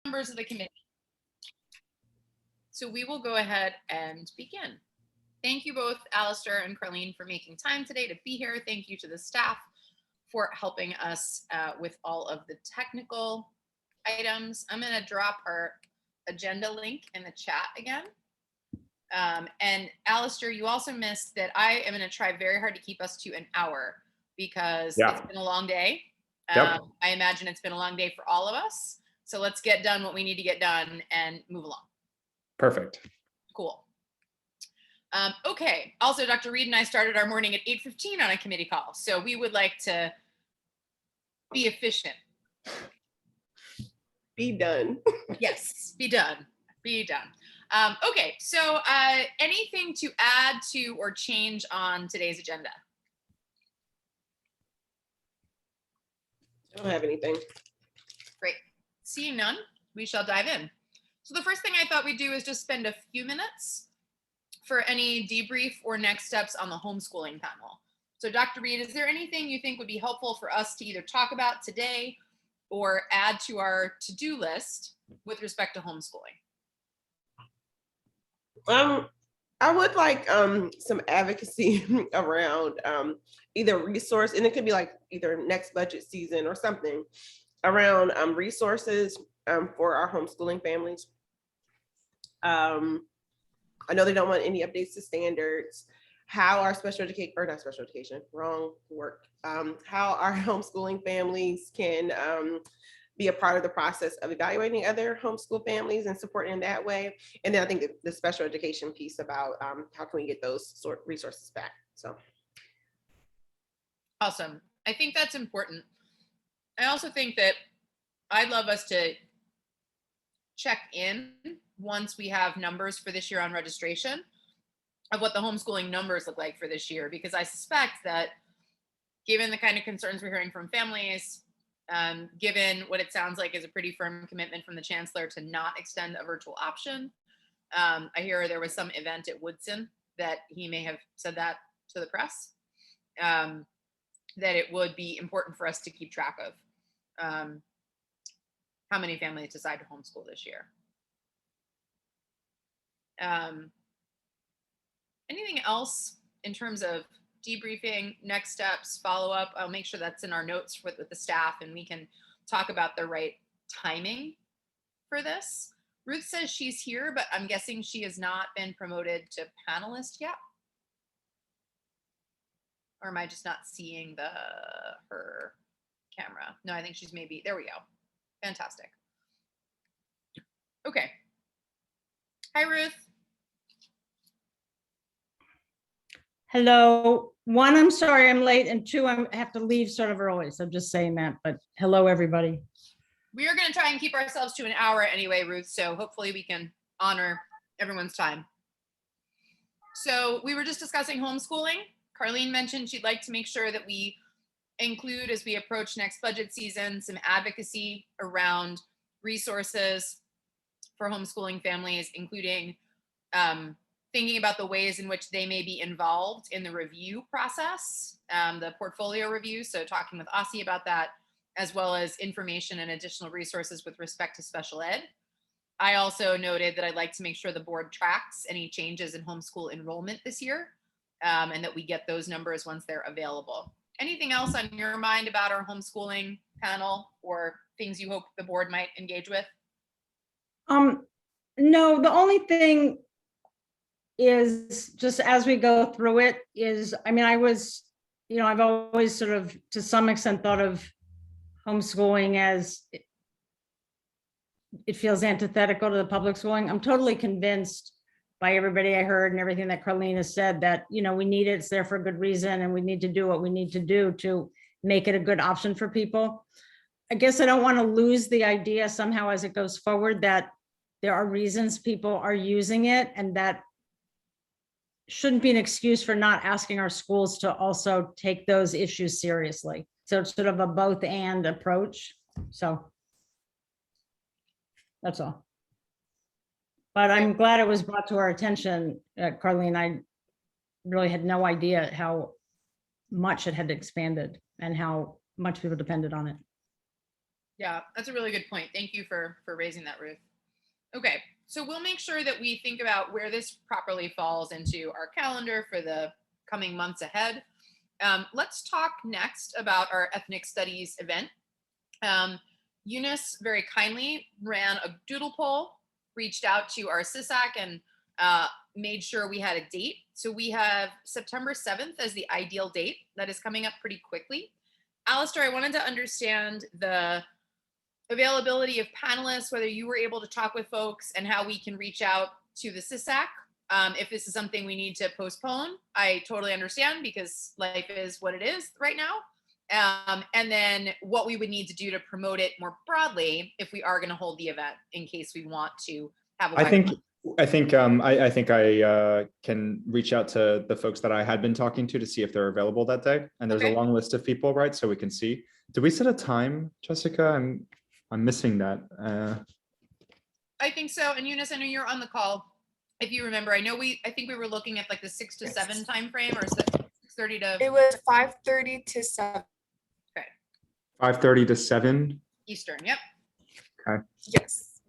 Members of the committee. So we will go ahead and begin. Thank you both, Alistair and Carlene, for making time today to be here. Thank you to the staff for helping us with all of the technical items. I'm going to drop our agenda link in the chat again. And Alistair, you also missed that I am going to try very hard to keep us to an hour because it's been a long day. I imagine it's been a long day for all of us. So let's get done what we need to get done and move along. Perfect. Cool. Okay. Also, Dr. Reed and I started our morning at 8:15 on a committee call. So we would like to be efficient. Be done. Yes, be done. Be done. Okay. So anything to add to or change on today's agenda? I don't have anything. Great. Seeing none, we shall dive in. So the first thing I thought we'd do is just spend a few minutes for any debrief or next steps on the homeschooling panel. So Dr. Reed, is there anything you think would be helpful for us to either talk about today or add to our to-do list with respect to homeschooling? I would like some advocacy around either resource, and it could be like either next budget season or something around resources for our homeschooling families. I know they don't want any updates to standards, how our special education, or not special education, wrong work, how our homeschooling families can be a part of the process of evaluating other homeschool families and supporting in that way. And then I think the special education piece about how can we get those sort of resources back. So. Awesome. I think that's important. I also think that I'd love us to check in once we have numbers for this year on registration of what the homeschooling numbers look like for this year, because I suspect that given the kind of concerns we're hearing from families, given what it sounds like is a pretty firm commitment from the chancellor to not extend a virtual option. I hear there was some event at Woodson that he may have said that to the press, that it would be important for us to keep track of how many families decide to homeschool this year. Anything else in terms of debriefing, next steps, follow-up? I'll make sure that's in our notes with the staff and we can talk about the right timing for this. Ruth says she's here, but I'm guessing she has not been promoted to panelist yet. Or am I just not seeing her camera? No, I think she's maybe, there we go. Fantastic. Okay. Hi, Ruth. Hello. One, I'm sorry I'm late, and two, I have to leave sort of early. So I'm just saying that, but hello, everybody. We are going to try and keep ourselves to an hour anyway, Ruth. So hopefully we can honor everyone's time. So we were just discussing homeschooling. Carlene mentioned she'd like to make sure that we include, as we approach next budget season, some advocacy around resources for homeschooling families, including thinking about the ways in which they may be involved in the review process, the portfolio review. So talking with Aussie about that, as well as information and additional resources with respect to special ed. I also noted that I'd like to make sure the board tracks any changes in homeschool enrollment this year, and that we get those numbers once they're available. Anything else on your mind about our homeschooling panel or things you hope the board might engage with? No, the only thing is just as we go through it is, I mean, I've always sort of, to some extent, thought of homeschooling as it feels antithetical to the public schooling. I'm totally convinced by everybody I heard and everything that Carlene has said that, we need it, it's there for a good reason, and we need to do what we need to do to make it a good option for people. I guess I don't want to lose the idea somehow as it goes forward that there are reasons people are using it, and that shouldn't be an excuse for not asking our schools to also take those issues seriously. So it's sort of a both and approach. So that's all. But I'm glad it was brought to our attention, Carlene. I really had no idea how much it had expanded and how much people depended on it. Yeah, that's a really good point. Thank you for raising that, Ruth. Okay, so we'll make sure that we think about where this properly falls into our calendar for the coming months ahead. Let's talk next about our ethnic studies event. Eunice very kindly ran a doodle poll, reached out to our CISAC, and made sure we had a date. So we have September 7th as the ideal date. That is coming up pretty quickly. Alistair, I wanted to understand the availability of panelists, whether you were able to talk with folks, and how we can reach out to the CISAC. If this is something we need to postpone, I totally understand, because life is what it is right now. And then what we would need to do to promote it more broadly if we are going to hold the event, in case we want to have a I wider think I can reach out to the folks that I had been talking to see if they're available that day. And there's Okay. a long list of people, right? So we can see. Did we set a time, Jessica? I'm missing that. I think so. And Eunice, I know you're on the call. If you remember, I think we were looking at like the 6 to 7 time frame, or 6:30 to It was 5:30 to 7. 5:30 to 7. Eastern. Yep. Yes.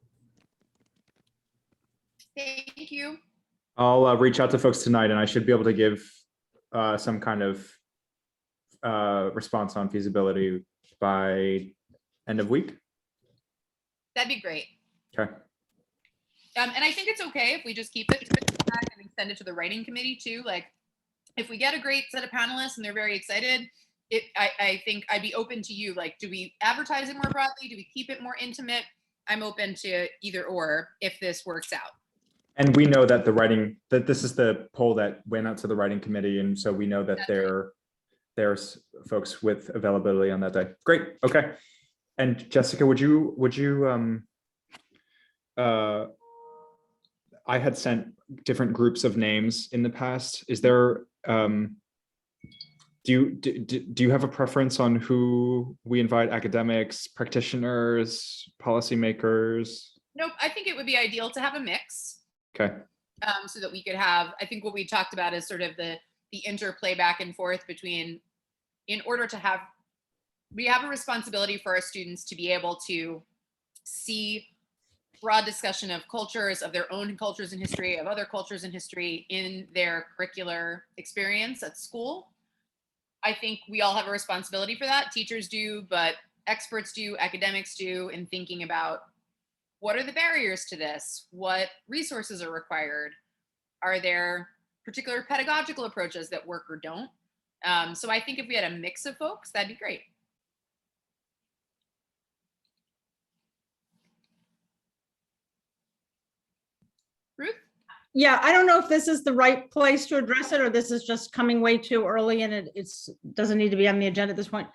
Thank you. I'll reach out to folks tonight, and I should be able to give some kind of response on feasibility by end of week. That'd be great. Okay. And I think it's okay if we just keep it and extend it to the writing committee too. Like, if we get a great set of panelists and they're very excited, I think I'd be open to you. Like, do we advertise it more broadly? Do we keep it more intimate? I'm open to either or if this works out. And we know that this is the poll that went out to the writing committee, and so we know that there's folks with availability on that day. Great. Okay. And Jessica, would you I had sent different groups of names in the past. Is there do you have a preference on who we invite? Academics, practitioners, policymakers? Nope. I think it would be ideal to have a mix. Okay. So that we could have, I think what we talked about is sort of the interplay back and forth between, in order to have, we have a responsibility for our students to be able to see broad discussion of cultures, of their own cultures and history, of other cultures and history in their curricular experience at school. I think we all have a responsibility for that. Teachers do, but experts do, academics do, in thinking about what are the barriers to this? What resources are required? Are there particular pedagogical approaches that work or don't? So I think if we had a mix of folks, that'd be great. Ruth? Yeah, I don't know if this is the right place to address it, or this is just coming way too early and it doesn't need to be on the agenda at this point.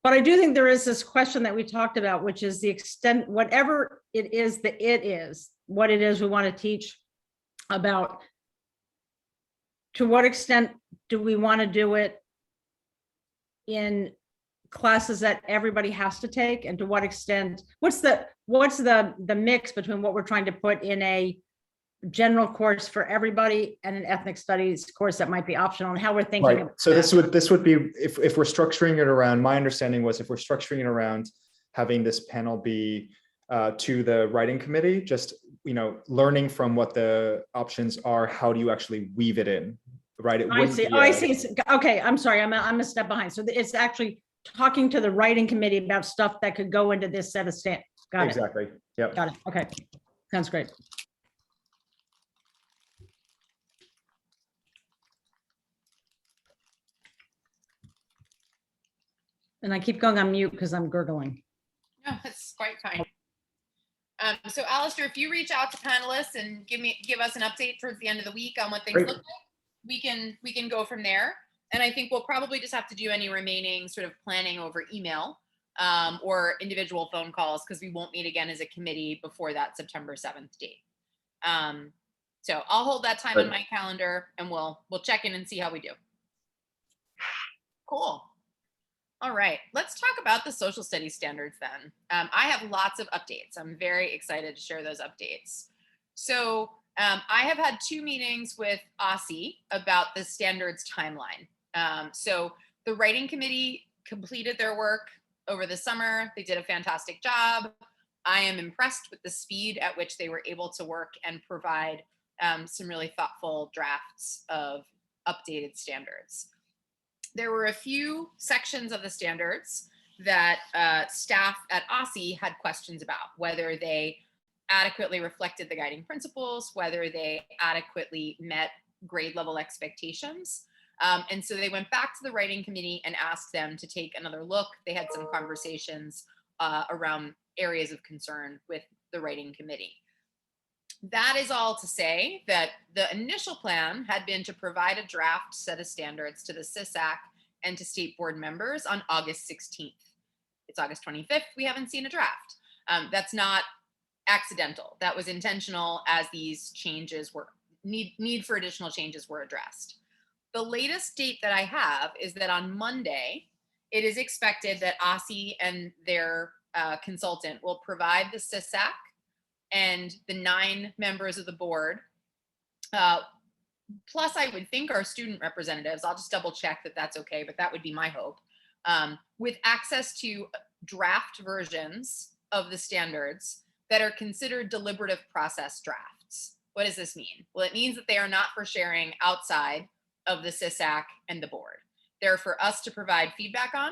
But I do think there is this question that we talked about, which is the extent, whatever it is what it is we want to teach about. To what extent do we want to do it in classes that everybody has to take? And to what extent, what's the mix between what we're trying to put in a general course for everybody and an ethnic studies course that might be optional, and how we're thinking Right. about So that. this would be if we're structuring it around, my understanding was if we're structuring it around having this panel be to the writing committee, just learning from what the options are, how do you actually weave it in, right? It I wouldn't see. be Oh, I see. Okay, I'm sorry. I'm a step behind. So it's actually talking to the writing committee about stuff that could go into this set of stand. Got it. Exactly. Yep. Got it. Okay. Sounds great. And I keep going on mute because I'm gurgling. No, that's quite fine. So Alistair, if you reach out to panelists and give us an update towards the end of the week on what things Great. look like, we can go from there. And I think we'll probably just have to do any remaining sort of planning over email or individual phone calls, because we won't meet again as a committee before that September 7th date. So I'll hold that time on my calendar, and we'll check in and see how we do. Cool. All right, let's talk about the social studies standards then. I have lots of updates. I'm very excited to share those updates. So I have had 2 meetings with OSSE about the standards timeline. So the writing committee completed their work over the summer. They did a fantastic job. I am impressed with the speed at which they were able to work and provide some really thoughtful drafts of updated standards. There were a few sections of the standards that staff at OSSI had questions about, whether they adequately reflected the guiding principles, whether they adequately met grade level expectations. And so they went back to the writing committee and asked them to take another look. They had some conversations around areas of concern with the writing committee. That is all to say that the initial plan had been to provide a draft set of standards to the CISAC and to state board members on August 16th. It's August 25th. We haven't seen a draft. That's not accidental. That was intentional as these changes were, need for additional changes were addressed. The latest date that I have is that on Monday, it is expected that OSSI and their consultant will provide the CISAC and the 9 members of the board, plus I would think our student representatives, I'll just double check that that's okay, but that would be my hope, with access to draft versions of the standards that are considered deliberative process drafts. What does this mean? Well, it means that they are not for sharing outside of the CISAC and the board. They're for us to provide feedback on.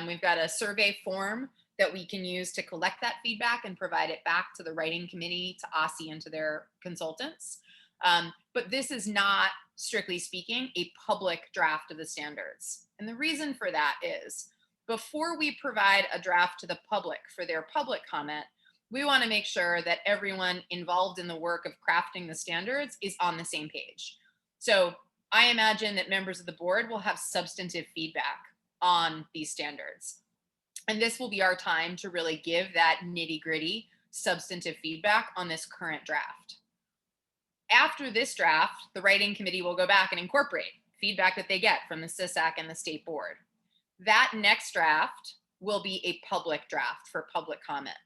We've got a survey form that we can use to collect that feedback and provide it back to the writing committee, to OSSI, and to their consultants. But this is not, strictly speaking, a public draft of the standards. And the reason for that is, before we provide a draft to the public for their public comment, we want to make sure that everyone involved in the work of crafting the standards is on the same page. So I imagine that members of the board will have substantive feedback on these standards. And this will be our time to really give that nitty-gritty substantive feedback on this current draft. After this draft, the writing committee will go back and incorporate feedback that they get from the CISAC and the state board. That next draft will be a public draft for public comment.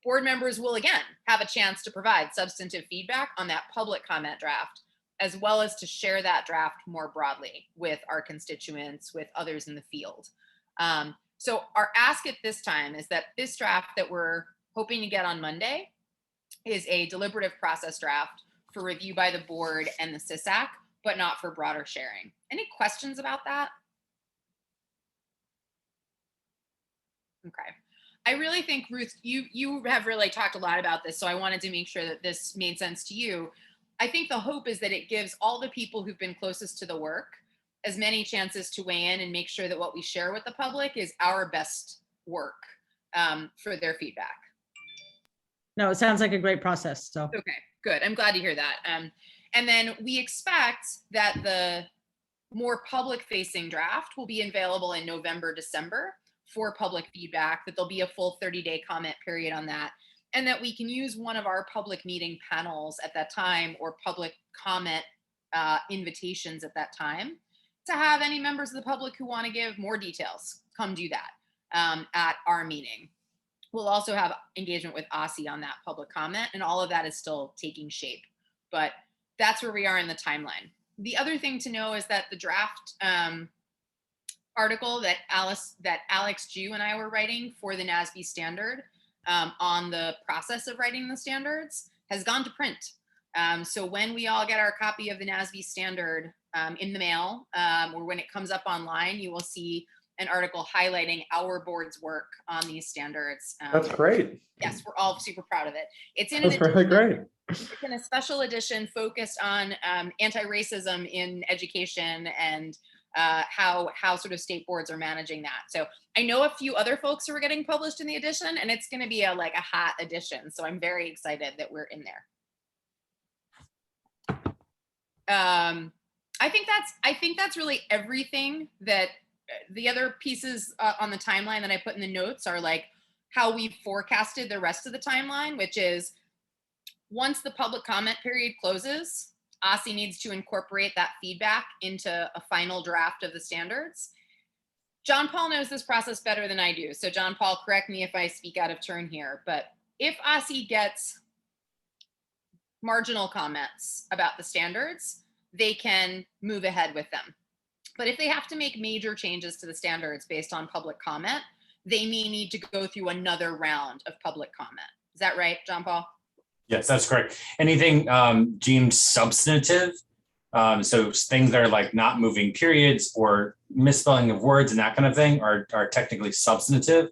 Board members will again have a chance to provide substantive feedback on that public comment draft, as well as to share that draft more broadly with our constituents, with others in the field. So our ask at this time is that this draft that we're hoping to get on Monday is a deliberative process draft for review by the board and the CISAC, but not for broader sharing. Any questions about that? Okay. I really think, Ruth, you have really talked a lot about this, so I wanted to make sure that this made sense to you. I think the hope is that it gives all the people who've been closest to the work as many chances to weigh in and make sure that what we share with the public is our best work for their feedback. No, it sounds like a great process. So okay, good. I'm glad to hear that. And then we expect that the more public-facing draft will be available in November, December for public feedback, that there'll be a full 30-day comment period on that, and that we can use one of our public meeting panels at that time or public comment invitations at that time to have any members of the public who want to give more details come do that at our meeting. We'll also have engagement with OSSI on that public comment, and all of that is still taking shape. But that's where we are in the timeline. The other thing to know is that the draft article that Alex Jew and I were writing for the NASB standard on the process of writing the standards has gone to print. So when we all get our copy of the NASB standard in the mail, or when it comes up online, you will see an article highlighting our board's work on these standards. That's great. Yes, we're all super proud of it. It's in That's really great. It's in a special edition focused on anti-racism in education and how sort of state boards are managing that. So I know a few other folks who are getting published in the edition, and it's going to be like a hot edition. So I'm very excited that we're in there. I think that's really everything. That the other pieces on the timeline that I put in the notes are like how we forecasted the rest of the timeline, which is once the public comment period closes, OSSI needs to incorporate that feedback into a final draft of the standards. John Paul knows this process better than I do. So John Paul, correct me if I speak out of turn here, but if OSSI gets marginal comments about the standards, they can move ahead with them. But if they have to make major changes to the standards based on public comment, they may need to go through another round of public comment. Is that right, John Paul? Yes, that's correct. Anything deemed substantive, so things that are like not moving periods or misspelling of words and that kind of thing are technically substantive.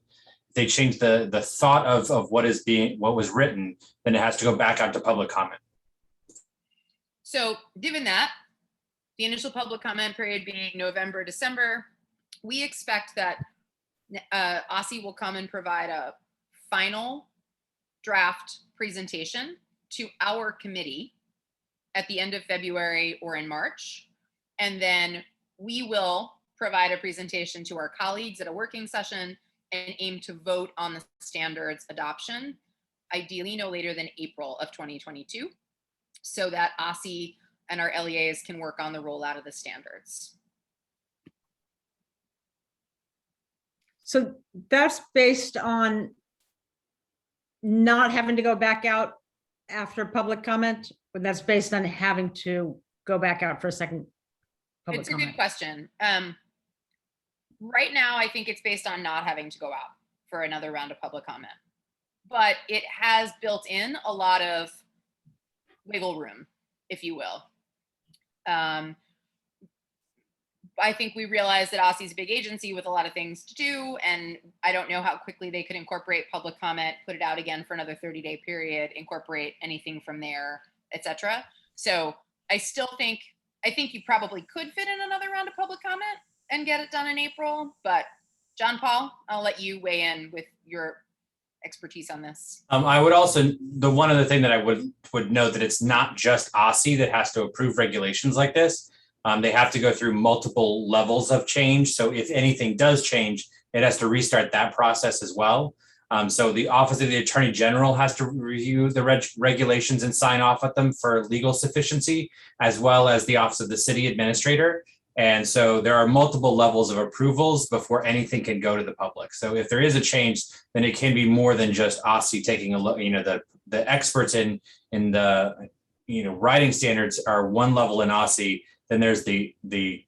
If they change the thought of what was written, then it has to go back out to public comment. So given that, the initial public comment period being November, December, we expect that OSSI will come and provide a final draft presentation to our committee at the end of February or in March. And then we will provide a presentation to our colleagues at a working session and aim to vote on the standards adoption, ideally no later than April of 2022, so that OSSI and our LEAs can work on the rollout of the standards. So that's based on not having to go back out after public comment, but that's based on having to go back out for a second public It's a comment. good question. Right now, I think it's based on not having to go out for another round of public comment, but it has built in a lot of wiggle room, if you will. I think we realize that OSSI is a big agency with a lot of things to do, and I don't know how quickly they could incorporate public comment, put it out again for another 30-day period, incorporate anything from there, etc. So I think you probably could fit in another round of public comment and get it done in April. But John Paul, I'll let you weigh in with your expertise on this. I would also, the one other thing that I would note that it's not just OSSI that has to approve regulations like this. They have to go through multiple levels of change. So if anything does change, it has to restart that process as well. So the Office of the Attorney General has to review the regulations and sign off at them for legal sufficiency, as well as the Office of the City Administrator. And so there are multiple levels of approvals before anything can go to the public. So if there is a change, then it can be more than just OSSI taking a look. The experts in the writing standards are one level in OSSI. Then there's the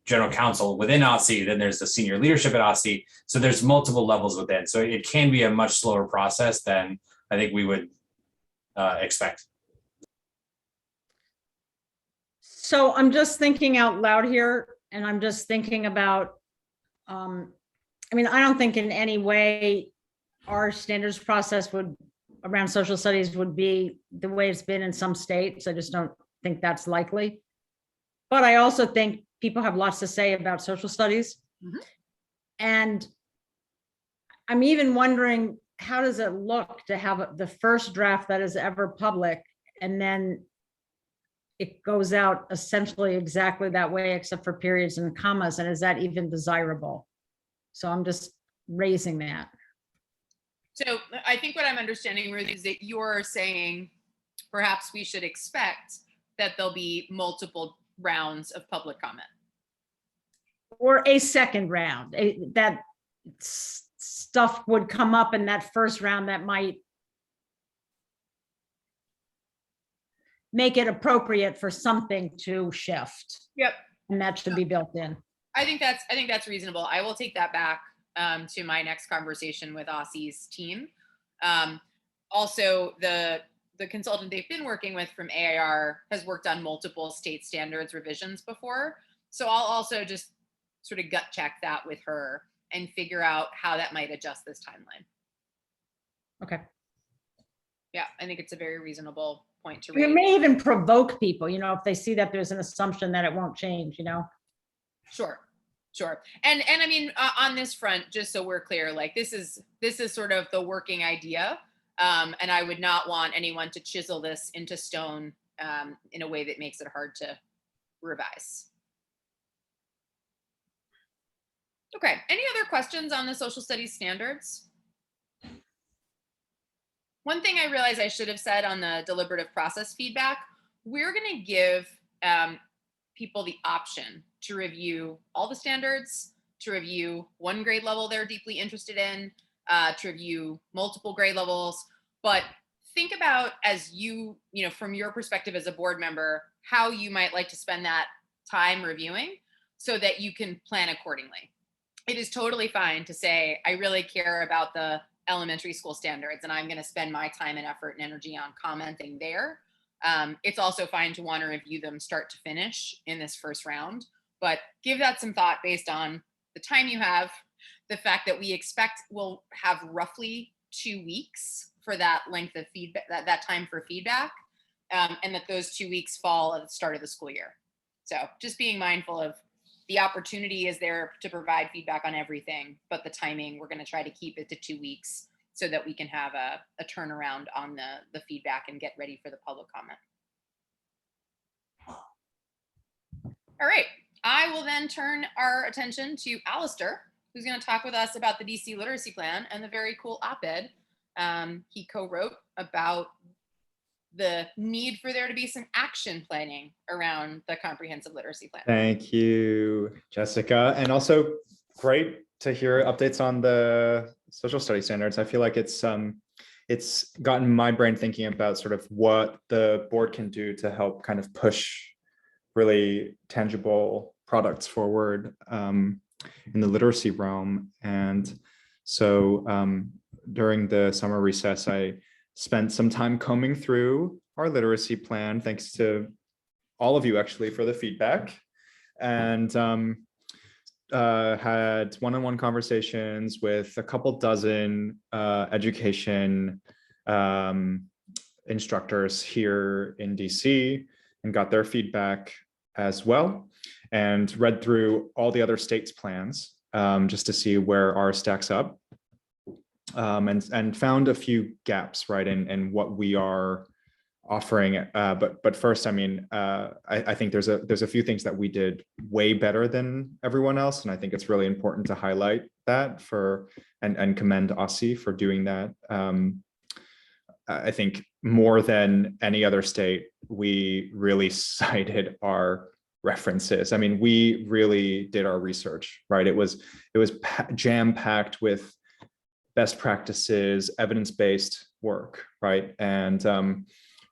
general counsel within OSSI. Then there's the senior leadership at OSSI. So there's multiple levels within. So it can be a much slower process than I think we would expect. So I'm just thinking out loud here, and I'm just thinking about, I don't think in any way our standards process around social studies would be the way it's been in some states. I just don't think that's likely. But I also think people have lots to say about social studies. Mm-hmm. And I'm even wondering, how does it look to have the first draft that is ever public, and then it goes out essentially exactly that way, except for periods and commas, and is that even desirable? So I'm just raising that. So I think what I'm understanding, Ruth, is that you're saying perhaps we should expect that there'll be multiple rounds of public comment. Or a second round, that stuff would come up in that first round that might make it appropriate for something to shift. Yep. And that should be built in. I think that's reasonable. I will take that back to my next conversation with OSSI's team. Also, the consultant they've been working with from AIR has worked on multiple state standards revisions before. So I'll also just sort of gut check that with her and figure out how that might adjust this timeline. Okay. Yeah, I think it's a very reasonable point to raise. It may even provoke people, if they see that there's an assumption that it won't change, Sure. And I mean, on this front, just so we're clear, like this is sort of the working idea. And I would not want anyone to chisel this into stone in a way that makes it hard to revise. Okay, any other questions on the social studies standards? One thing I realized I should have said on the deliberative process feedback, we're going to give people the option to review all the standards, to review one grade level they're deeply interested in, to review multiple grade levels. But think about, as you from your perspective as a board member, how you might like to spend that time reviewing so that you can plan accordingly. it is totally fine to say, I really care about the elementary school standards and I'm going to spend my time and effort and energy on commenting there. It's also fine to want to review them start to finish in this first round, but give that some thought based on the time you have, the fact that we expect we'll have roughly 2 weeks for that length of feedback, that time for feedback, and that those 2 weeks fall at the start of the school year. So just being mindful of the opportunity is there to provide feedback on everything, but the timing, we're going to try to keep it to 2 weeks so that we can have a turnaround on the feedback and get ready for the public comment. All right, I will then turn our attention to Alistair, who's going to talk with us about the DC Literacy Plan and the very cool op-ed he co-wrote about the need for there to be some action planning around the comprehensive literacy plan. Thank you, Jessica. And also great to hear updates on the social studies standards. I feel like it's gotten my brain thinking about sort of what the board can do to help kind of push really tangible products forward in the literacy realm. And so during the summer recess, I spent some time combing through our literacy plan, thanks to all of you actually for the feedback, and had one-on-one conversations with a couple dozen education instructors here in DC and got their feedback as well, and read through all the other states' plans just to see where ours stacks up. And found a few gaps, right, in what we are offering. But first, I mean, I think there's a few things that we did way better than everyone else, and I think it's really important to highlight that and commend OSSI for doing that. I think more than any other state, we really cited our references. I mean, we really did our research, right? It was jam-packed with best practices, evidence-based work, right? And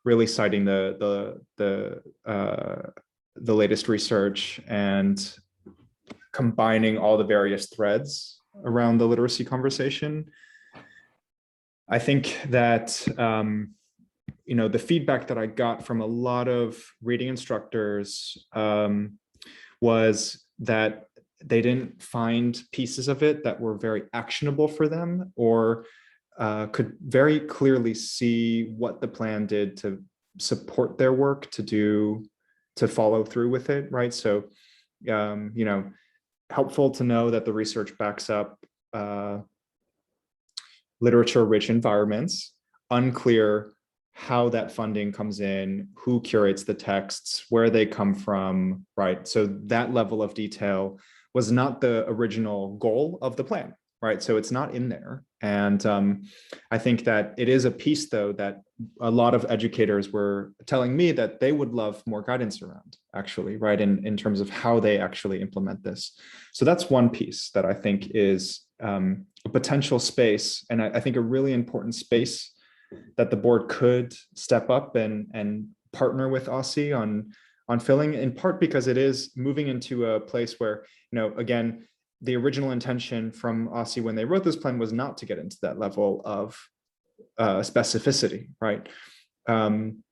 really citing the latest research and combining all the various threads around the literacy conversation. I think that the feedback that I got from a lot of reading instructors was that they didn't find pieces of it that were very actionable for them, or could very clearly see what the plan did to support their work to follow through with it, right? So, helpful to know that the research backs up literature-rich environments, unclear how that funding comes in, who curates the texts, where they come from, right? So that level of detail was not the original goal of the plan, right? So it's not in there. And I think that it is a piece, though, that a lot of educators were telling me that they would love more guidance around, actually, right? In terms of how they actually implement this. So that's one piece that I think is a potential space, and I think a really important space that the board could step up and partner with OSSI on filling, in part because it is moving into a place where, again, the original intention from OSSI when they wrote this plan was not to get into that level of specificity, right? And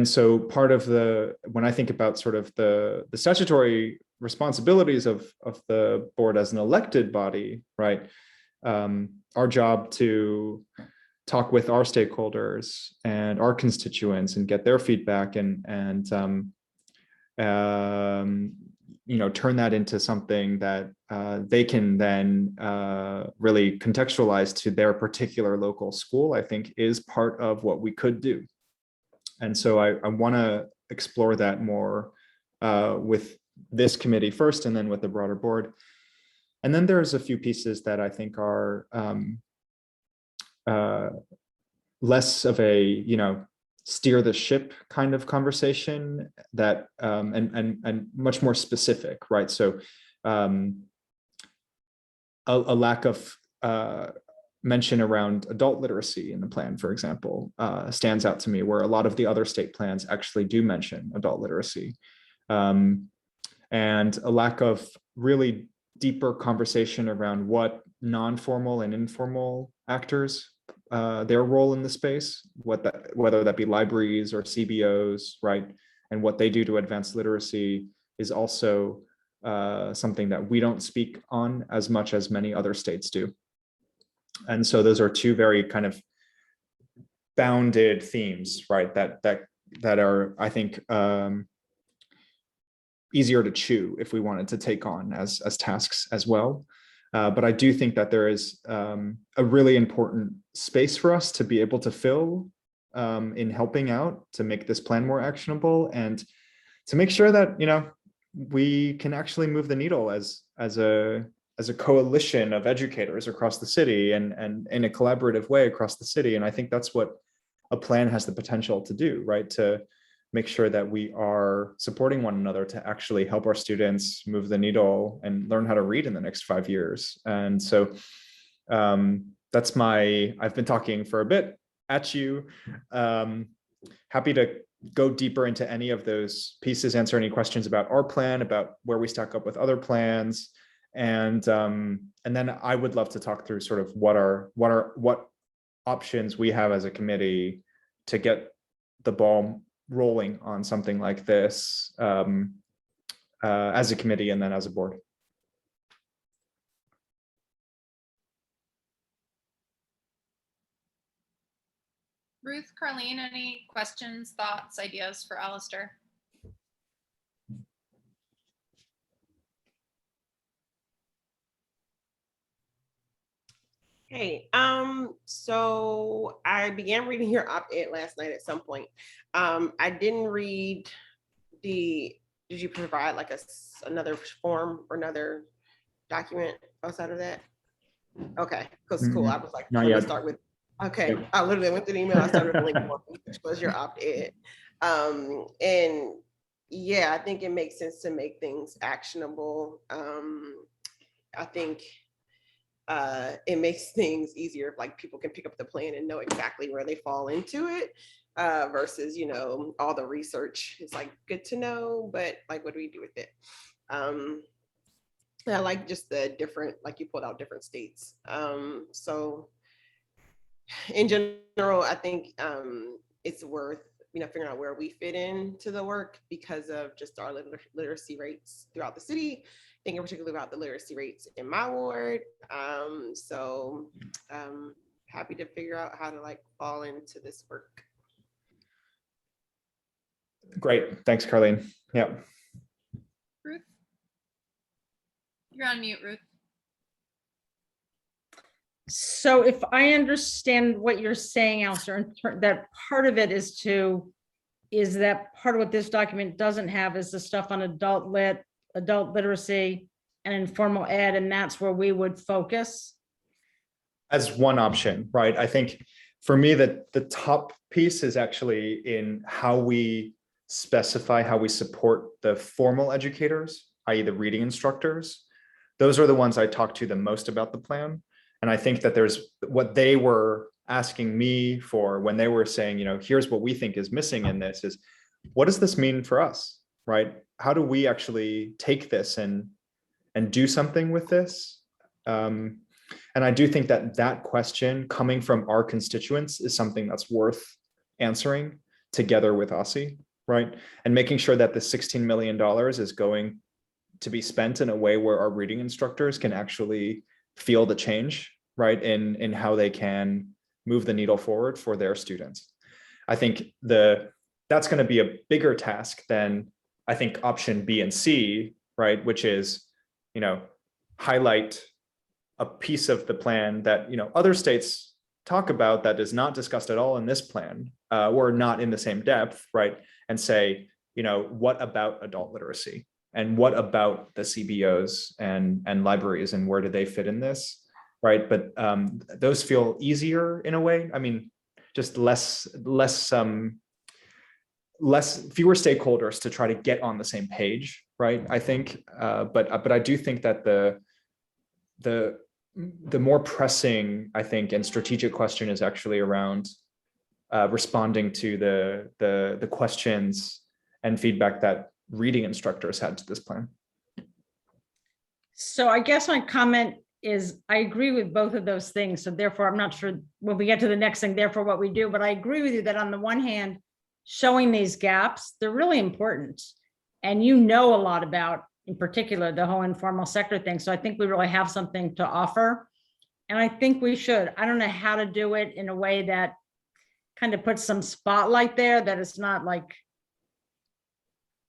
so part of when I think about sort of the statutory responsibilities of the board as an elected body, right? Our job to talk with our stakeholders and our constituents and get their feedback and turn that into something that they can then really contextualize to their particular local school, I think is part of what we could do. And so I want to explore that more with this committee first, and then with the broader board. And then there's a few pieces that I think are less of a, steer the ship kind of conversation that and much more specific, right? So a lack of mention around adult literacy in the plan, for example, stands out to me, where a lot of the other state plans actually do mention adult literacy, and a lack of really deeper conversation around what non-formal and informal actors, their role in the space, whether that be libraries or CBOs, right? And what they do to advance literacy is also something that we don't speak on as much as many other states do. And so those are two very kind of bounded themes, right? That are, I think, easier to chew if we wanted to take on as tasks as well. But I do think that there is a really important space for us to be able to fill in helping out to make this plan more actionable and to make sure that, we can actually move the needle as a coalition of educators across the city and in a collaborative way across the city. And I think that's what a plan has the potential to do, right? To make sure that we are supporting one another to actually help our students move the needle and learn how to read in the next 5 years. And so that's I've been talking for a bit at you. Happy to go deeper into any of those pieces, answer any questions about our plan, about where we stack up with other plans. And then I would love to talk through sort of what options we have as a committee to get the ball rolling on something like this as a committee and then as a board. Ruth, Carlene, any questions, thoughts, ideas for Alistair? Hey, so I began reading your op-ed last night at some point. I didn't read did you provide like another form or another document outside of that? Okay, because cool. I was like, Not let me yet. start with, okay. Yep. I literally went through the email, I started with the link form, which was your opt-ed. And yeah, I think it makes sense to make things actionable. I think it makes things easier if like people can pick up the plan and know exactly where they fall into it versus, all the research is like good to know, but like, what do we do with it? I like just the different, like you pulled out different states. So in general, I think it's worth, figuring out where we fit into the work because of just our literacy rates throughout the city, thinking particularly about the literacy rates in my ward. So happy to figure out how to like fall into this work. Great, thanks, Carlene. Yeah. Ruth? You're on mute, Ruth. So if I understand what you're saying, Alistair, that part of it is that part of what this document doesn't have is the stuff on adult literacy and informal ed, and that's where we would focus. As one option, right? I think for me that the top piece is actually in how we specify how we support the formal educators, i.e. the reading instructors. Those are the ones I talk to the most about the plan. And I think that there's what they were asking me for when they were saying, here's what we think is missing in this is, what does this mean for us, right? How do we actually take this and do something with this? And I do think that question coming from our constituents is something that's worth answering together with OSSI, right? And making sure that the $16 million is going to be spent in a way where our reading instructors can actually feel the change, right? In how they can move the needle forward for their students. I think that's going to be a bigger task than I think option B and C, right? Which is, highlight a piece of the plan that, other states talk about that is not discussed at all in this plan, or not in the same depth, right? And say, what about adult literacy? And what about the CBOs and libraries and where do they fit in this, right? But those feel easier in a way. I mean, just fewer stakeholders to try to get on the same page, right? I think, but I do think that the more pressing, I think, and strategic question is actually around responding to the questions and feedback that reading instructors had to this plan. So I guess my comment is I agree with both of those things. So therefore, I'm not sure when we get to the next thing, therefore what we do, but I agree with you that on the one hand, showing these gaps, they're really important. And you know a lot about, in particular, the whole informal sector thing. So I think we really have something to offer. And I think we should. I don't know how to do it in a way that kind of puts some spotlight there, that it's not like,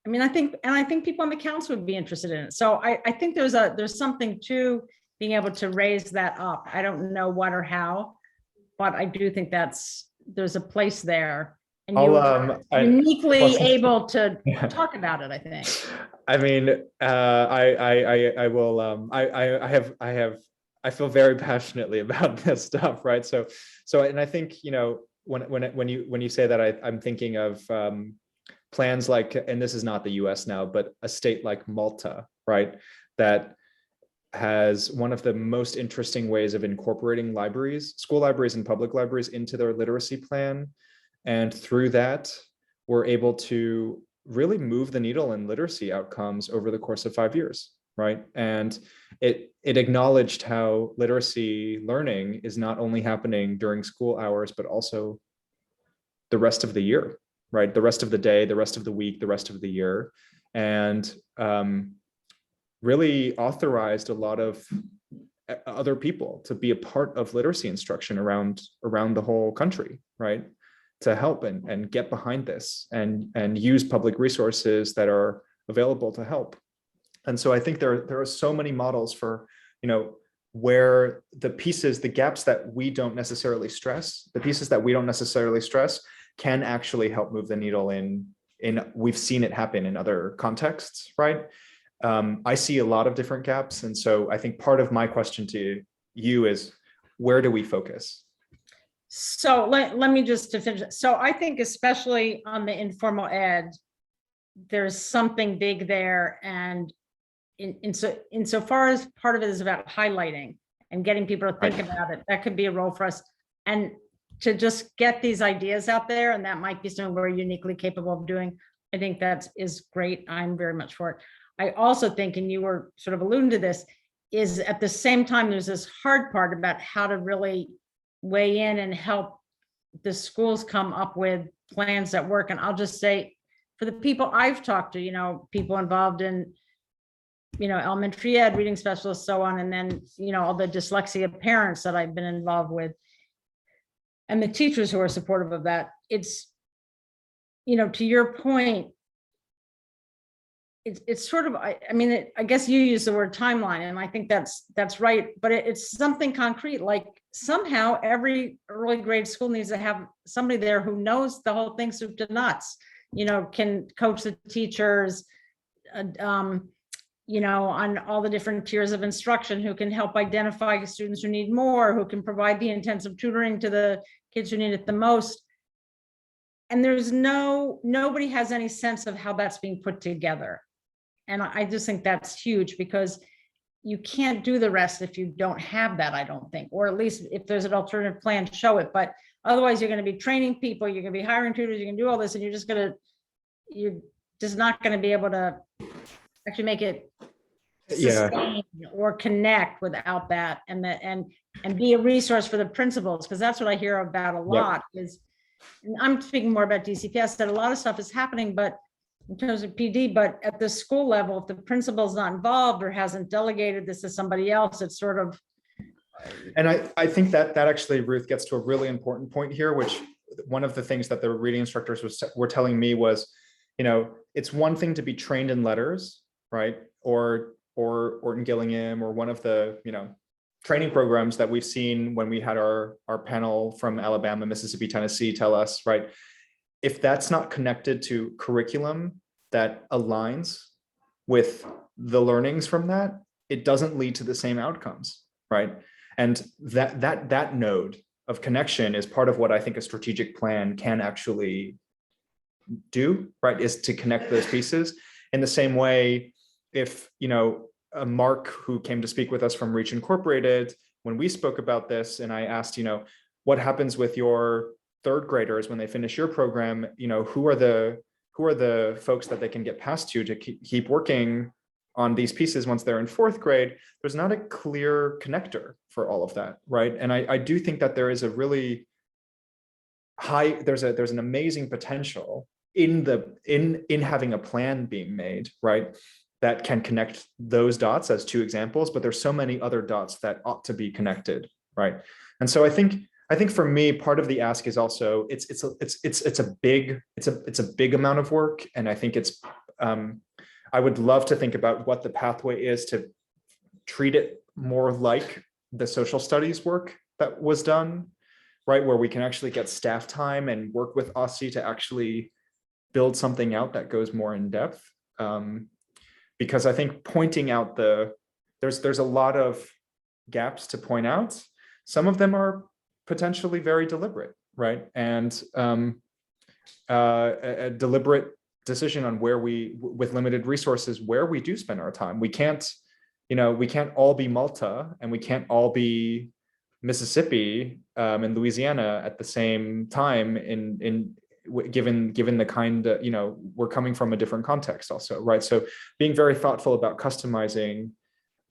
I mean, I think people on the council would be interested in it. So I think there's something to being able to raise that up. I don't know what or how, but I do think there's a place there. And I'll, you're I- uniquely well, able to Yeah. talk about it, I think. I mean, I will, I feel very passionately about this stuff, right? So, and I think, you know, when you say that, I'm thinking of plans like, and this is not the US now, but a state like Malta, right? That has one of the most interesting ways of incorporating libraries, school libraries and public libraries into their literacy plan. And through that, we're able to really move the needle in literacy outcomes over the course of 5 years, right? And it acknowledged how literacy learning is not only happening during school hours, but also the rest of the year, right? The rest of the day, the rest of the week, the rest of the year. And really authorized a lot of other people to be a part of literacy instruction around the whole country, right? To help and get behind this and use public resources that are available to help. And so I think there are so many models for, you know, where the gaps that we don't necessarily stress, can actually help move the needle in we've seen it happen in other contexts, right? I see a lot of different gaps. And so I think part of my question to you is, where do we focus? So let me just to finish. So I think especially on the informal ed, there's something big there. And insofar as part of it is about highlighting and getting people to think about it, that could be a role for us. And to just get these ideas out there, and that might be something we're uniquely capable of doing. I think that is great. I'm very much for it. I also think, and you were sort of alluding to this, is at the same time, there's this hard part about how to really weigh in and help the schools come up with plans that work. And I'll just say, for the people I've talked to, you know, people involved in, you know, elementary ed, reading specialists, so on, and then, you know, all the dyslexia parents that I've been involved with, and the teachers who are supportive of that, it's, you know, to your point, it's sort of, I mean, I guess you use the word timeline, and I think that's right, but it's something concrete, like somehow every early grade school needs to have somebody there who knows the whole thing soup to nuts, you know, can coach the teachers, you know, on all the different tiers of instruction, who can help identify students who need more, who can provide the intensive tutoring to the kids who need it the most. And there's nobody has any sense of how that's being put together. And I just think that's huge, because you can't do the rest if you don't have that, I don't think, or at least if there's an alternative plan, show it. But otherwise you're going to be training people, you're going to be hiring tutors, you can do all this, and you're just not going to be able to actually make it sustain or connect without that, and be a resource for the principals, because that's what I hear about a lot. Is, and I'm speaking more about DCPS, that a lot of stuff is happening, but in terms of PD, but at the school level, if the principal's not involved or hasn't delegated this to somebody else, it's sort of. And I think that actually, Ruth, gets to a really important point here, which one of the things that the reading instructors were telling me was, you know, it's one thing to be trained in letters, right? Or Orton Gillingham, or one of the, you know, training programs that we've seen when we had our panel from Alabama, Mississippi, Tennessee tell us, right? If that's not connected to curriculum that aligns with the learnings from that, it doesn't lead to the same outcomes, right? And that node of connection is part of what I think a strategic plan can actually do, right? Is to connect those pieces. In the same way, if, you know, Mark, who came to speak with us from Reach Incorporated, when we spoke about this, and I asked, you know, what happens with your third graders when they finish your program, you know, who are the folks that they can get passed to keep working on these pieces once they're in fourth grade, there's not a clear connector for all of that, right? And I do think that there is a really high, there's an amazing potential in having a plan being made, right? That can connect those dots as two examples, but there's so many other dots that ought to be connected, right? And so I think for me, part of the ask is also it's a big amount of work, and I think I would love to think about what the pathway is to treat it more like the social studies work that was done, right? Where we can actually get staff time and work with OSCE to actually build something out that goes more in depth. Because I think pointing out there's a lot of gaps to point out. Some of them are potentially very deliberate, right? And a deliberate decision on where with limited resources, where we do spend our time. We can't all be Malta, and we can't all be Mississippi and Louisiana at the same time given the kind that, we're coming from a different context also, right? So being very thoughtful about customizing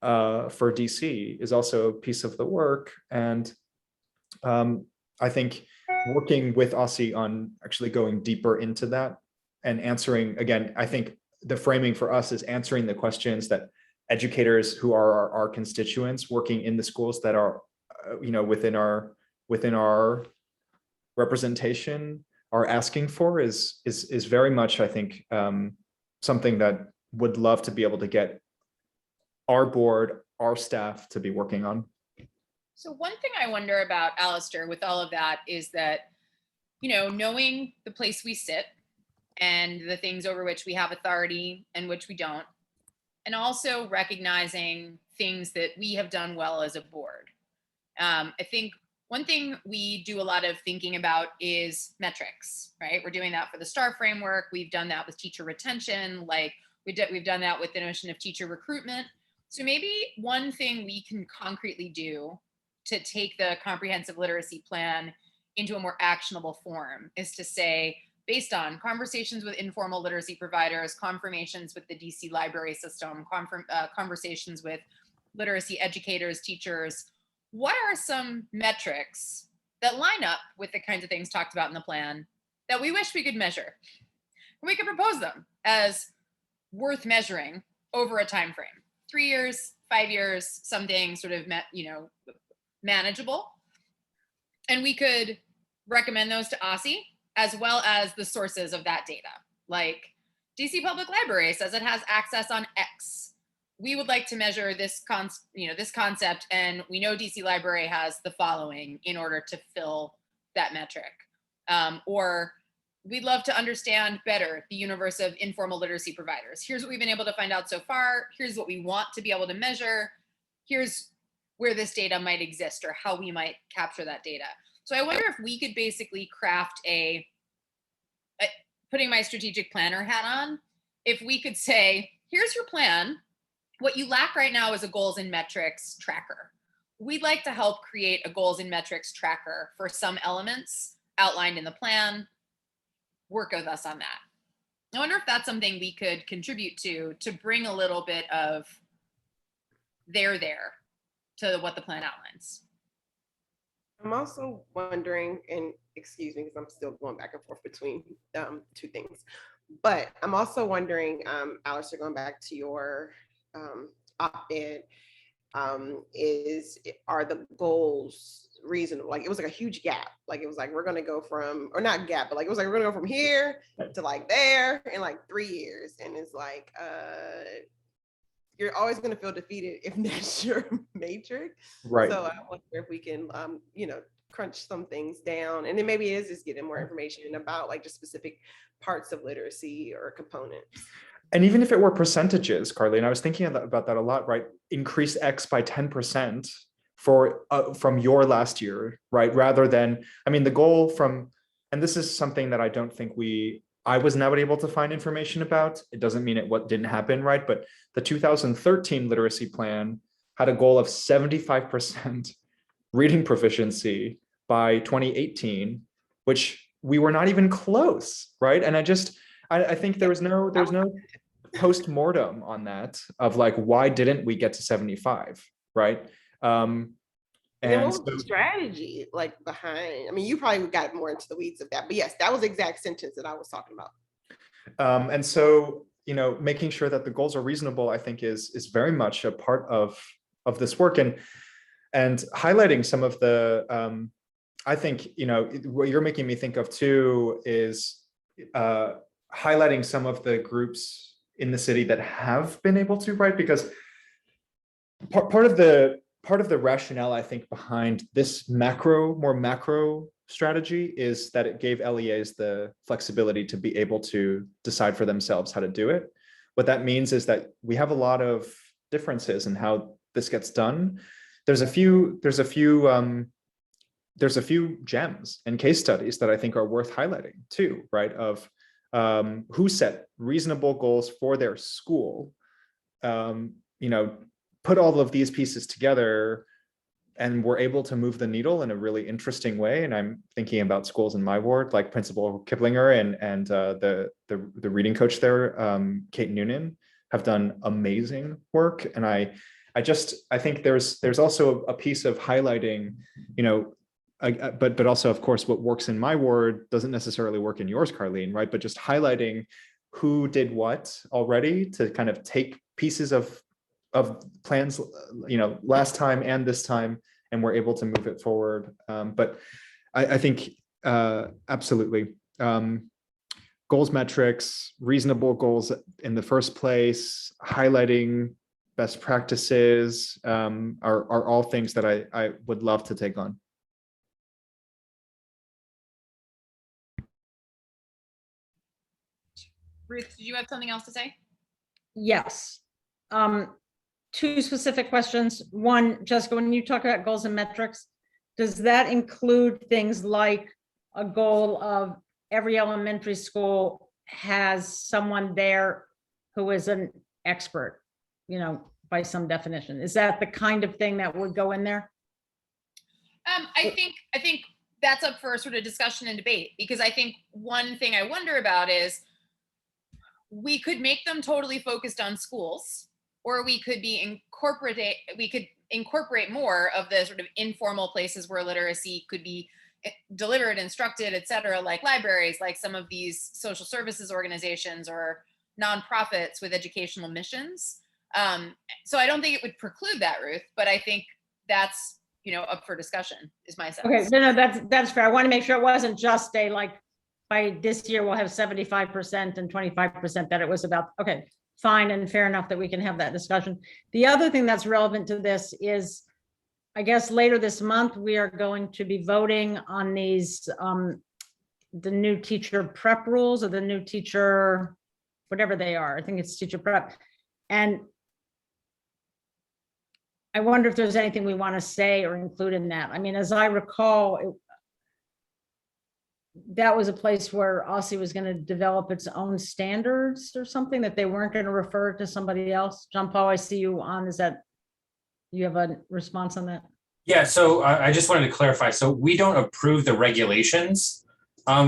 for DC is also a piece of the work. And I think working with OSCE on actually going deeper into that and answering, again, I think the framing for us is answering the questions that educators who are our constituents working in the schools that are, within our representation are asking for is very much, I think, something that would love to be able to get our board, our staff to be working on. So one thing I wonder about, Alistair, with all of that is that, knowing the place we sit and the things over which we have authority and which we don't, and also recognizing things that we have done well as a board. I think one thing we do a lot of thinking about is metrics, right? We're doing that for the STAR framework. We've done that with teacher retention. We've done that with the notion of teacher recruitment. So maybe one thing we can concretely do to take the comprehensive literacy plan into a more actionable form is to say, based on conversations with informal literacy providers, confirmations with the DC library system, conversations with literacy educators, teachers, what are some metrics that line up with the kinds of things talked about in the plan that we wish we could measure? And we could propose them as worth measuring over a time frame, 3 years, 5 years, something sort of manageable. And we could recommend those to OSCE, as well as the sources of that data. Like DC Public Library says it has access on X. We would like to measure this concept, and we know DC Library has the following in order to fill that metric. Or we'd love to understand better the universe of informal literacy providers. Here's what we've been able to find out so far. Here's what we want to be able to measure. Here's where this data might exist or how we might capture that data. So I wonder if we could basically craft putting my strategic planner hat on, if we could say, here's your plan. What you lack right now is a goals and metrics tracker. We'd like to help create a goals and metrics tracker for some elements outlined in the plan. Work with us on that. I wonder if that's something we could contribute to bring a little bit of there to what the plan outlines. I'm also wondering, and excuse me, because I'm still going back and forth between two things, but I'm also wondering, Alistair, going back to your op-ed, are the goals reasonable? Like, it was like a huge gap. Like, it was like, we're going to go from, or not gap, but like, it was like, we're going to go from here to like there in like 3 years. And it's like, you're always going to feel defeated if that's your matrix. Right. So I wonder if we can, crunch some things down, and then maybe it is just getting more information about like just specific parts of literacy or components. And even if it were percentages, Carly, and I was thinking about that a lot, right? Increase X by 10% from your last year, right? Rather than, the goal and this is something that I don't think I was never able to find information about. It doesn't mean what didn't happen, right? But the 2013 literacy plan had a goal of 75% reading proficiency by 2018, which we were not even close, right? And I think there was no post-mortem on that of like, why didn't we get to 75, right? And then And what was the so, strategy like behind? I mean, you probably got more into the weeds of that, but yes, that was the exact sentence that I was talking about. and so, you know, making sure that the goals are reasonable, I think is very much a part of this work, and highlighting some of the, I think, you know, what you're making me think of too is highlighting some of the groups in the city that have been able to, right? Because part of the rationale, I think, behind this more macro strategy is that it gave LEAs the flexibility to be able to decide for themselves how to do it. What that means is that we have a lot of differences in how this gets done. There's a few gems and case studies that I think are worth highlighting too, right? Of who set reasonable goals for their school, you know, put all of these pieces together and were able to move the needle in a really interesting way. And I'm thinking about schools in my ward, like Principal Kiplinger and the reading coach there, Kate Noonan, have done amazing work. And I think there's also a piece of highlighting, you know, but also, of course, what works in my ward doesn't necessarily work in yours, Carlene, right? But just highlighting who did what already to kind of take pieces of plans, you know, last time and this time, and we're able to move it forward. But I think absolutely, goals, metrics, reasonable goals in the first place, highlighting best practices are all things that I would love to take on. Ruth, did you have something else to say? Yes. Two specific questions. One, Jessica, when you talk about goals and metrics, does that include things like a goal of every elementary school has someone there who is an expert, you know, by some definition? Is that the kind of thing that would go in there? I think that's up for sort of discussion and debate, because I think one thing I wonder about is we could make them totally focused on schools, or we could incorporate more of the sort of informal places where literacy could be delivered, instructed, et cetera, like libraries, like some of these social services organizations or nonprofits with educational missions. So I don't think it would preclude that, Ruth, but I think that's, you know, up for discussion is my sense. Okay, no, that's fair. I want to make sure it wasn't just a like, by this year we'll have 75% and 25%, that it was about, okay, fine and fair enough that we can have that discussion. The other thing that's relevant to this is, I guess later this month, we are going to be voting on these, the new teacher prep rules, or the new teacher, whatever they are. I think it's teacher prep. And I wonder if there's anything we want to say or include in that. I mean, as I recall, that was a place where OSSE was going to develop its own standards or something, that they weren't going to refer to somebody else. John Paul, I see you on. Is that, you have a response on that? Yeah, so I just wanted to clarify. So we don't approve the regulations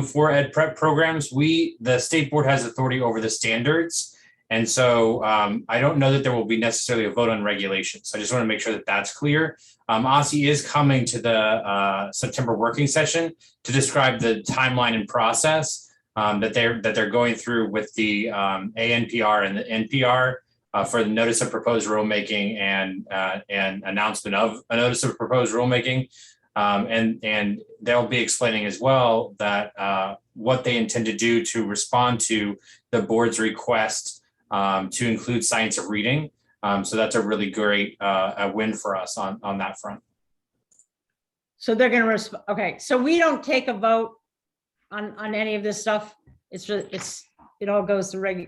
for ed prep programs. The state board has authority over the standards. And so I don't know that there will be necessarily a vote on regulations. So I just want to make sure that that's clear. OSSE is coming to the September working session to describe the timeline and process that they're going through with the ANPR and the NPR for the notice of proposed rulemaking and announcement of a notice of proposed rulemaking. And they'll be explaining as well that what they intend to do to respond to the board's request to include science of reading. So that's a really great win for us on that front. So they're going to okay. So we don't take a vote on any of this stuff. It's just, it all goes to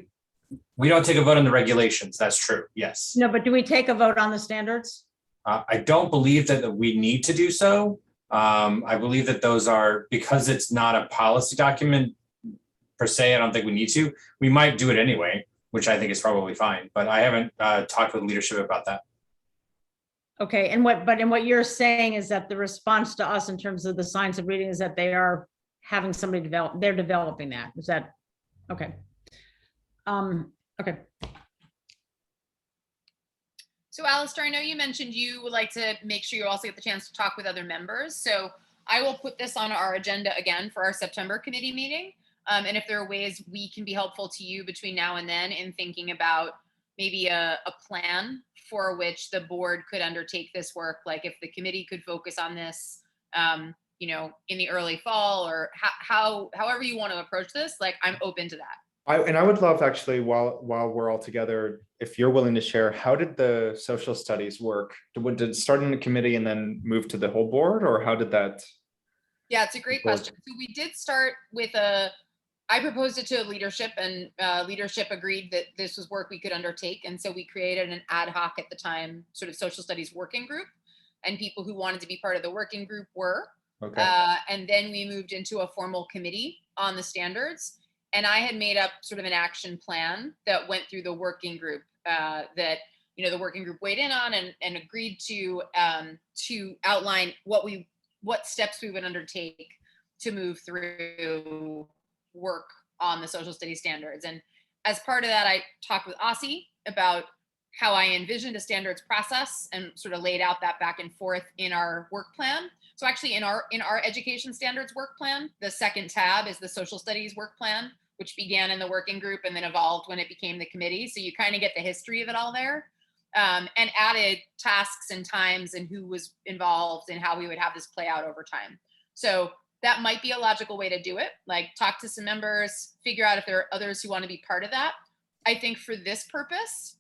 We don't take a vote on the regulations. That's true. Yes. No, but do we take a vote on the standards? I don't believe that we need to do so. I believe that those are, because it's not a policy document per se, I don't think we need to. We might do it anyway, which I think is probably fine, but I haven't talked with leadership about that. Okay, and what you're saying is that the response to us in terms of the science of reading is that they are having somebody they're developing that. Is that, okay. Okay. So Alistair, I know you mentioned you would like to make sure you also get the chance to talk with other members. So I will put this on our agenda again for our September committee meeting. And if there are ways we can be helpful to you between now and then in thinking about maybe a plan for which the board could undertake this work, like if the committee could focus on this, you know, in the early fall, or however you want to approach this, like I'm open to that. I would love actually, while we're all together, if you're willing to share, how did the social studies work? Did it start in the committee and then move to the whole board, or how did that? Yeah, it's a great question. So we did start with I proposed it to leadership, and leadership agreed that this was work we could undertake. And so we created an ad hoc at the time sort of social studies working group, and people who wanted to be part of the working group were. Okay. And then we moved into a formal committee on the standards. And I had made up sort of an action plan that went through the working group that, you know, the working group weighed in on and agreed to outline what steps we would undertake to move through work on the social studies standards. And as part of that, I talked with Aussie about how I envisioned a standards process and sort of laid out that back and forth in our work plan. So actually in our education standards work plan, the second tab is the social studies work plan, which began in the working group and then evolved when it became the committee. So you kind of get the history of it all there, and added tasks and times and who was involved and how we would have this play out over time. So that might be a logical way to do it. Like talk to some members, figure out if there are others who want to be part of that. I think for this purpose,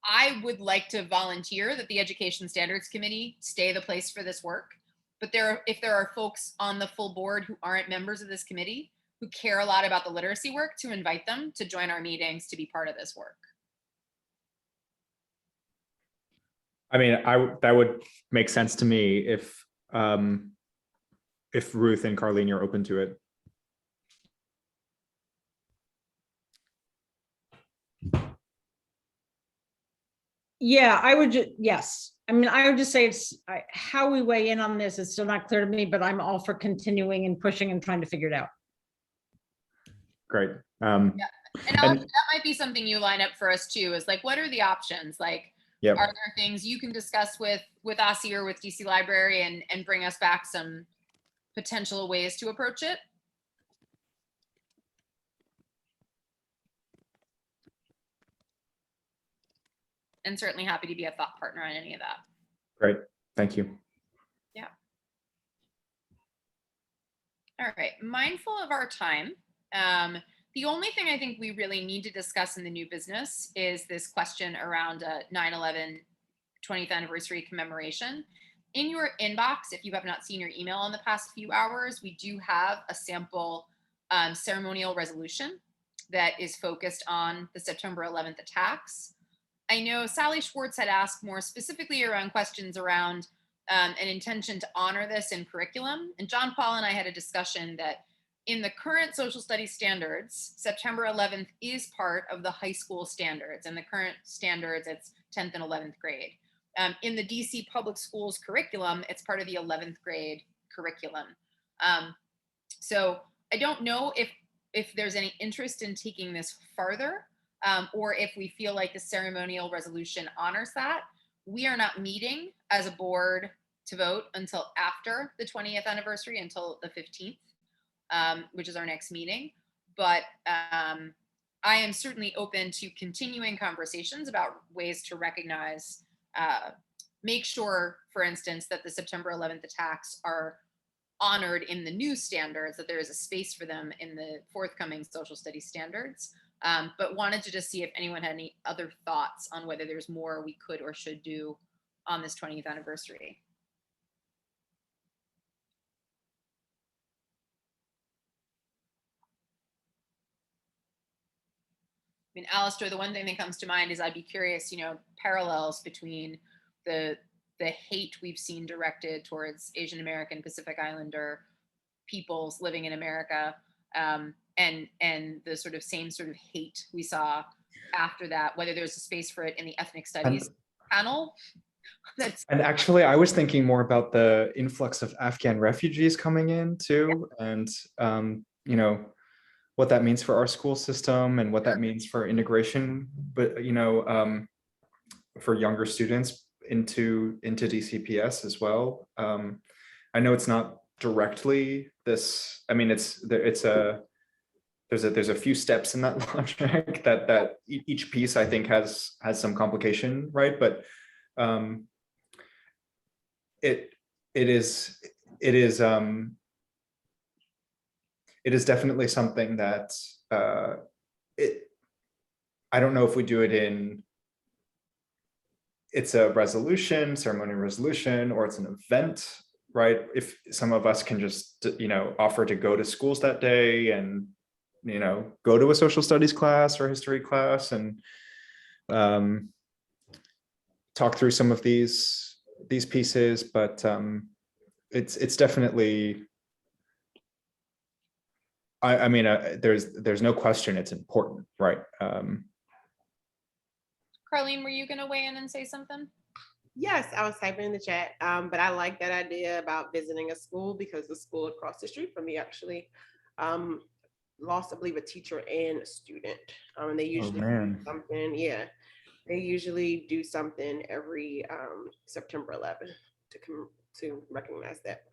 I would like to volunteer that the Education Standards Committee stay the place for this work. But if there are folks on the full board who aren't members of this committee, who care a lot about the literacy work, to invite them to join our meetings to be part of this work. I mean, that would make sense to me if Ruth and Carlene are open to it. Yeah, I would just, yes. I mean, I would just say how we weigh in on this is still not clear to me, but I'm all for continuing and pushing and trying to figure it out. Great. Yeah. And that might be something you line up for us too, is like, what are the options? Like, yep. Are there things you can discuss with OSSI or with DC Library and bring us back some potential ways to approach it? And certainly happy to be a thought partner on any of that. Great, thank you. Yeah. All right, mindful of our time. The only thing I think we really need to discuss in the new business is this question around 9/11 20th anniversary commemoration. In your inbox, if you have not seen your email in the past few hours, we do have a sample ceremonial resolution that is focused on the September 11th attacks. I know Sally Schwartz had asked more specifically around questions around an intention to honor this in curriculum. And John Paul and I had a discussion that in the current social studies standards, September 11th is part of the high school standards. And the current standards, it's 10th and 11th grade. In the DC public schools curriculum, it's part of the 11th grade curriculum. So I don't know if there's any interest in taking this farther, or if we feel like the ceremonial resolution honors that. We are not meeting as a board to vote until after the 20th anniversary, until the 15th, which is our next meeting. But I am certainly open to continuing conversations about ways to recognize, make sure, for instance, that the September 11th attacks are honored in the new standards, that there is a space for them in the forthcoming social studies standards. But wanted to just see if anyone had any other thoughts on whether there's more we could or should do on this 20th anniversary. I mean, Alistair, the one thing that comes to mind is I'd be curious, parallels between the hate we've seen directed towards Asian American, Pacific Islander peoples living in America, and the same sort of hate we saw after that, whether there's a space for it in the ethnic studies panel. And actually, I was thinking more about the influx of Afghan refugees coming in too, and what that means for our school system and what that means for integration, but for younger students into DCPS as well. I know it's not directly this. I mean, there's a few steps in that logic that each piece I think has some complication, right? But it is definitely something that I don't know if we do it in, it's a resolution, ceremonial resolution, or it's an event, right? If some of us can just, offer to go to schools that day and, go to a social studies class or history class and talk through some of these pieces, but it's definitely, I mean, there's no question it's important, right? Carlene, were you going to weigh in and say something? Yes, I was typing in the chat, but I like that idea about visiting a school, because the school across the street from me actually lost, I believe, a teacher and a student. And they usually do something, they usually do something every September 11th to recognize that.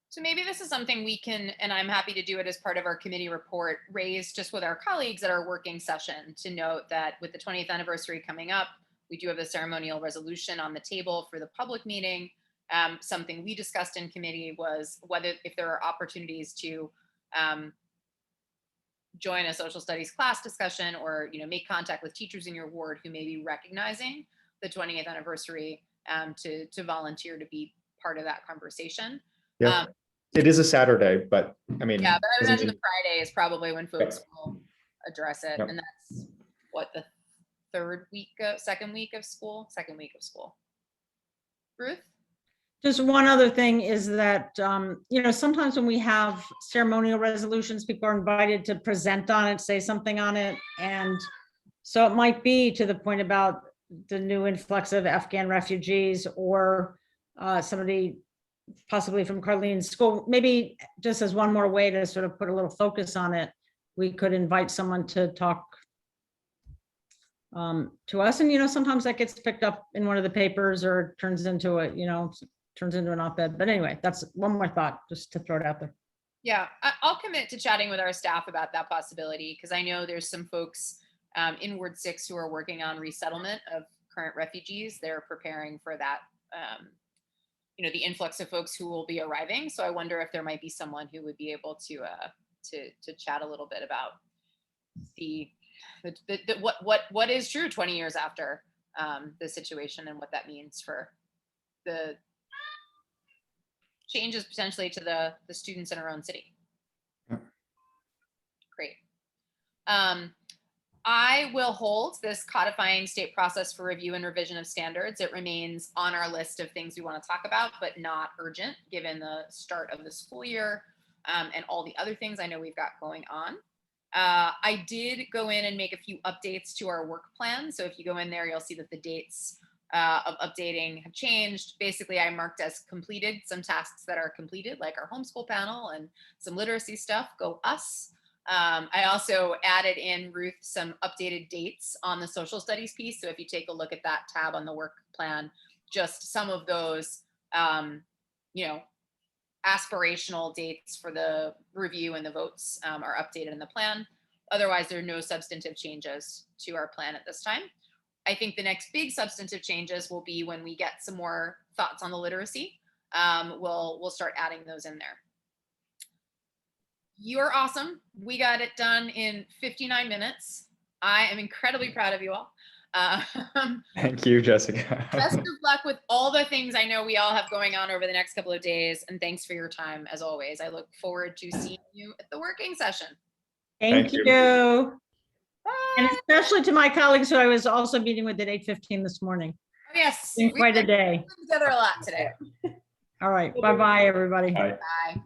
So maybe this is something we can, and I'm happy to do it as part of our committee report, raise just with our colleagues at our working session, to note that with the 20th anniversary coming up, we do have a ceremonial resolution on the table for the public meeting. Something we discussed in committee was if there are opportunities to join a social studies class discussion, or make contact with teachers in your ward who may be recognizing the 20th anniversary, to volunteer to be part of that conversation. Yeah, it is a Saturday, but I mean, yeah, but I would imagine the Friday is probably when folks will address it, Yep. and that's what, the second week of school. Ruth? Just one other thing is that, sometimes when we have ceremonial resolutions, people are invited to present on it, say something on it. And so it might be to the point about the new influx of Afghan refugees, or somebody possibly from Carlene's school. Maybe just as one more way to sort of put a little focus on it, we could invite someone to talk to us. And, sometimes that gets picked up in one of the papers, or turns into an op-ed. But anyway, that's one more thought, just to throw it out there. Yeah, I'll commit to chatting with our staff about that possibility, because I know there's some folks in Ward 6 who are working on resettlement of current refugees. They're preparing for that, the influx of folks who will be arriving. So I wonder if there might be someone who would be able to chat a little bit about what is true 20 years after the situation, and what that means for the changes potentially to the students in our own city. Yeah. Great. I will hold this codifying state process for review and revision of standards. It remains on our list of things we want to talk about, but not urgent given the start of the school year and all the other things I know we've got going on. I did go in and make a few updates to our work plan. So if you go in there, you'll see that the dates of updating have changed. Basically, I marked as completed some tasks that are completed, like our homeschool panel and some literacy stuff. Go us. I also added in, Ruth, some updated dates on the social studies piece. So if you take a look at that tab on the work plan, just some of those, aspirational dates for the review and the votes are updated in the plan. Otherwise, there are no substantive changes to our plan at this time. I think the next big substantive changes will be when we get some more thoughts on the literacy. We'll start adding those in there. You're awesome. We got it done in 59 minutes. I am incredibly proud of you all. Thank you, Jessica. Best of luck with all the things I know we all have going on over the next couple of days. And thanks for your time, as always. I look forward to seeing you at the working session. Thank you. Bye. And especially to my colleagues who I was also meeting with at 8:15 this morning. Oh, yes. Been quite a day. Together a lot today. All right. Bye-bye, everybody. Bye. Bye.